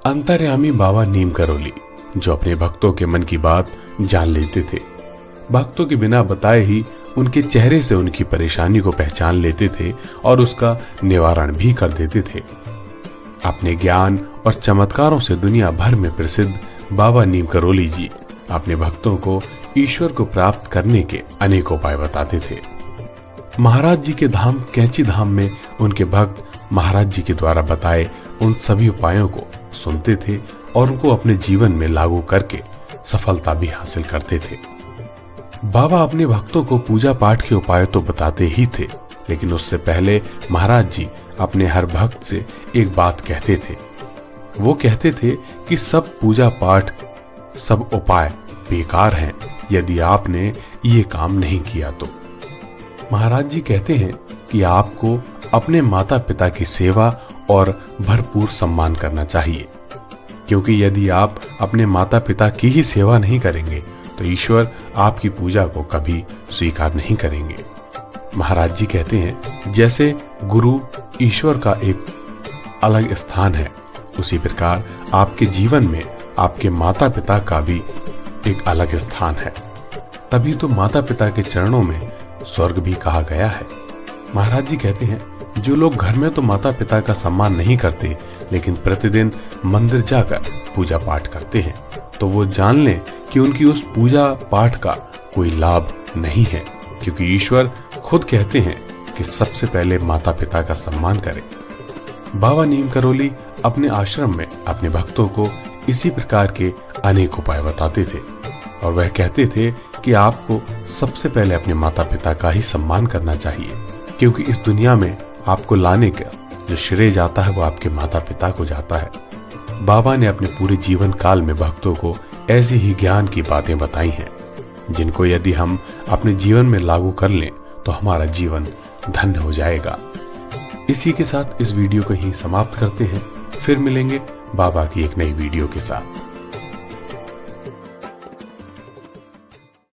अंतर्यामी बाबा नीम करोली, जो अपने भक्तों के मन की बात जान लेते थे। भक्तों के बिना बताए ही उनके चेहरे से उनकी परेशानी को पहचान लेते थे और उसका निवारण भी कर देते थे। अपने ज्ञान और चमत्कारों से दुनिया भर में प्रसिद्ध बाबा नीम करोली जी अपने भक्तों को ईश्वर को प्राप्त करने के अनेक उपाय बताते थे। महाराज जी के धाम कैंची धाम में उनके भक्त महाराज जी के द्वारा बताए उन सभी उपायों को सुनते थे और उनको अपने जीवन में लागू करके सफलता भी हासिल करते थे। बाबा अपने भक्तों को पूजा पाठ के उपाय तो बताते ही थे, लेकिन उससे पहले महाराज जी अपने हर भक्त से एक बात कहते थे। वो कहते थे कि सब पूजा पाठ, सब उपाय बेकार हैं यदि आपने ये काम नहीं किया तो। महाराज जी कहते हैं कि आपको अपने माता पिता की सेवा और भरपूर सम्मान करना चाहिए, क्योंकि यदि आप अपने माता पिता की ही सेवा नहीं करेंगे तो ईश्वर आपकी पूजा को कभी स्वीकार नहीं करेंगे। महाराज जी कहते हैं जैसे गुरु ईश्वर का एक अलग स्थान है, उसी प्रकार आपके जीवन में आपके माता पिता का भी एक अलग स्थान है। तभी तो माता पिता के चरणों में स्वर्ग भी कहा गया है। महाराज जी कहते हैं जो लोग घर में तो माता पिता का सम्मान नहीं करते, लेकिन प्रतिदिन मंदिर जाकर पूजा पाठ करते हैं, तो वो जान लें कि उनकी उस पूजा पाठ का कोई लाभ नहीं है, क्योंकि ईश्वर खुद कहते हैं कि सबसे पहले माता पिता का सम्मान करें। बाबा नीम करोली अपने आश्रम में अपने भक्तों को इसी प्रकार के अनेक उपाय बताते थे और वह कहते थे कि आपको सबसे पहले अपने माता पिता का ही सम्मान करना चाहिए, क्योंकि इस दुनिया में आपको लाने का जो श्रेय जाता है वो आपके माता पिता को जाता है। बाबा ने अपने पूरे जीवन काल में भक्तों को ऐसी ही ज्ञान की बातें बताई हैं, जिनको यदि हम अपने जीवन में लागू कर लें तो हमारा जीवन धन्य हो जाएगा। इसी के साथ इस वीडियो को ही समाप्त करते हैं, फिर मिलेंगे बाबा की एक नई वीडियो के साथ।